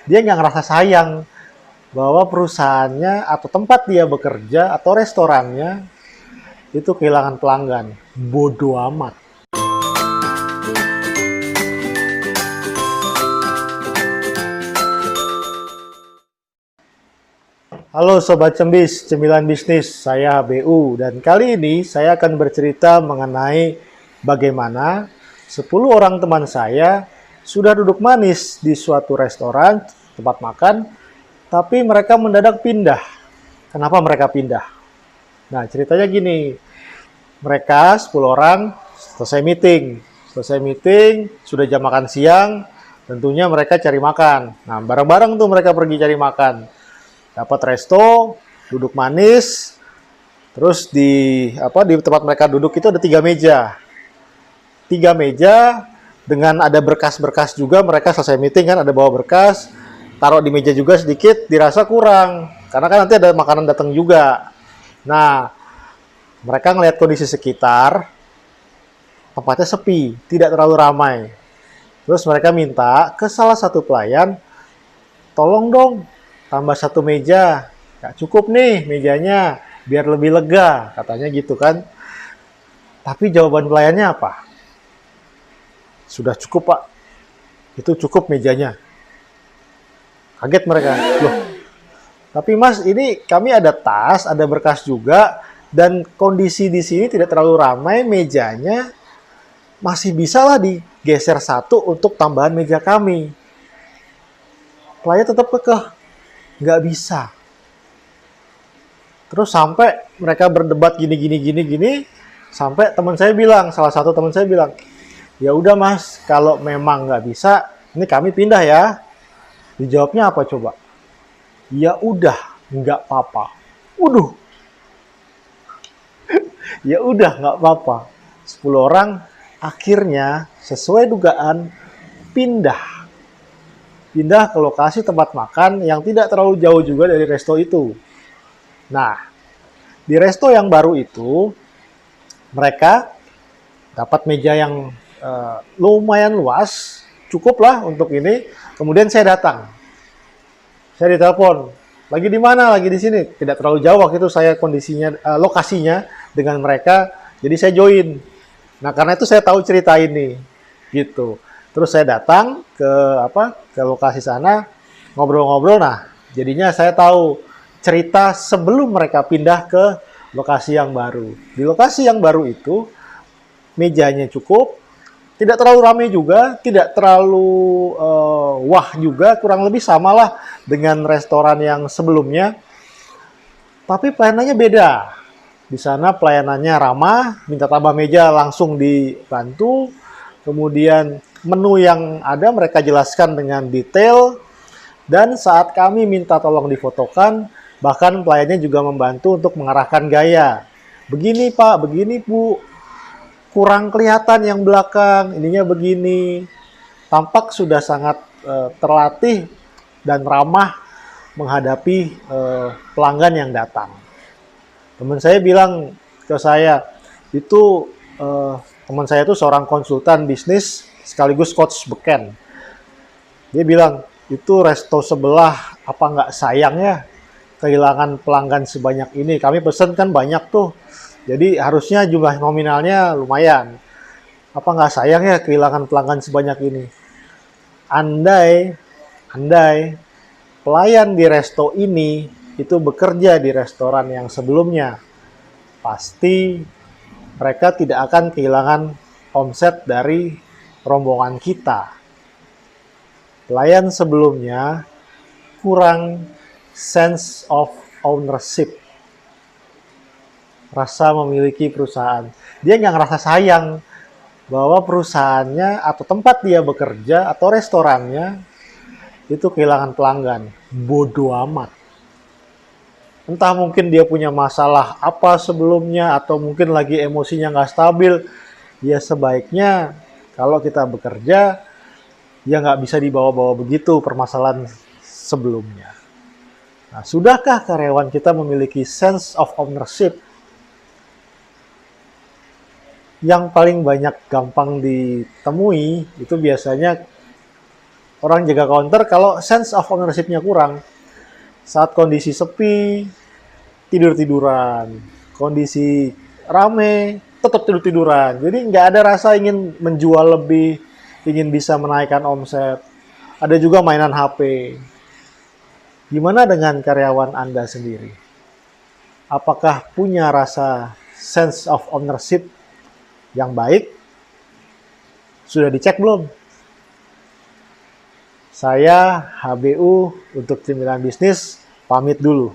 dia nggak ngerasa sayang bahwa perusahaannya atau tempat dia bekerja atau restorannya itu kehilangan pelanggan. Bodoh amat. Halo Sobat Cembis, Cemilan Bisnis, saya BU. Dan kali ini saya akan bercerita mengenai bagaimana 10 orang teman saya sudah duduk manis di suatu restoran, tempat makan, tapi mereka mendadak pindah. Kenapa mereka pindah? Nah, ceritanya gini, mereka 10 orang selesai meeting. Selesai meeting, sudah jam makan siang, tentunya mereka cari makan. Nah, bareng-bareng tuh mereka pergi cari makan. Dapat resto, duduk manis, terus di tempat mereka duduk itu ada 3 meja. 3 meja dengan ada berkas-berkas juga, mereka selesai meeting kan ada bawa berkas, taruh di meja juga sedikit, dirasa kurang. Karena kan nanti ada makanan datang juga. Nah, mereka ngelihat kondisi sekitar, tempatnya sepi, tidak terlalu ramai. Terus mereka minta ke salah satu pelayan, tolong dong, tambah 1 meja. Gak cukup nih mejanya, biar lebih lega, katanya gitu kan. Tapi jawaban pelayannya apa? Sudah cukup Pak, itu cukup mejanya. Kaget mereka, loh, tapi Mas ini kami ada tas, ada berkas juga, dan kondisi di sini tidak terlalu ramai, mejanya masih bisa lah digeser satu untuk tambahan meja kami. Pelayan tetap kekeh, nggak bisa. Terus sampai mereka berdebat gini, sampai teman saya bilang, salah satu teman saya bilang, ya udah Mas, kalau memang nggak bisa, ini kami pindah ya. Dijawabnya apa coba? Ya udah, nggak apa-apa. Waduh, ya udah nggak apa-apa. 10 orang akhirnya sesuai dugaan pindah. Pindah ke lokasi tempat makan yang tidak terlalu jauh juga dari resto itu. Nah, di resto yang baru itu, mereka dapat meja yang lumayan luas, cukup lah untuk ini. Kemudian saya datang. Saya ditelepon, lagi di mana? Lagi di sini. Tidak terlalu jauh waktu itu saya kondisinya, lokasinya dengan mereka, jadi saya join. Nah, karena itu saya tahu cerita ini, gitu. Terus saya datang ke lokasi sana, ngobrol-ngobrol. Nah, jadinya saya tahu cerita sebelum mereka pindah ke lokasi yang baru. Di lokasi yang baru itu, mejanya cukup, tidak terlalu ramai juga, tidak terlalu wah juga, kurang lebih samalah dengan restoran yang sebelumnya. Tapi pelayanannya beda. Di sana pelayanannya ramah, minta tambah meja langsung dibantu. Kemudian menu yang ada mereka jelaskan dengan detail. Dan saat kami minta tolong difotokan, bahkan pelayannya juga membantu untuk mengarahkan gaya. Begini Pak, begini Bu, kurang kelihatan yang belakang, ininya begini. Tampak sudah sangat terlatih dan ramah menghadapi pelanggan yang datang. Teman saya bilang ke saya, itu teman saya itu seorang konsultan bisnis sekaligus coach beken. Dia bilang, itu resto sebelah apa nggak sayang ya kehilangan pelanggan sebanyak ini. Kami pesen kan banyak tuh, jadi harusnya jumlah nominalnya lumayan. Apa nggak sayang ya kehilangan pelanggan sebanyak ini? Andai pelayan di resto ini itu bekerja di restoran yang sebelumnya, pasti mereka tidak akan kehilangan omset dari rombongan kita. Pelayan sebelumnya kurang sense of ownership, rasa memiliki perusahaan. Dia nggak ngerasa sayang bahwa perusahaannya atau tempat dia bekerja atau restorannya itu kehilangan pelanggan. Bodoh amat. Entah mungkin dia punya masalah apa sebelumnya, atau mungkin lagi emosinya nggak stabil. Ya sebaiknya kalau kita bekerja, ya nggak bisa dibawa-bawa begitu permasalahan sebelumnya. Nah, sudahkah karyawan kita memiliki sense of ownership? Yang paling banyak gampang ditemui itu biasanya orang jaga counter kalau sense of ownership-nya kurang. Saat kondisi sepi, tidur-tiduran. Kondisi rame, tetap tidur-tiduran. Jadi nggak ada rasa ingin menjual lebih, ingin bisa menaikkan omset. Ada juga mainan HP. Gimana dengan karyawan Anda sendiri? Apakah punya rasa sense of ownership yang baik? Sudah dicek belum? Saya HBU untuk Cemilan Bisnis pamit dulu.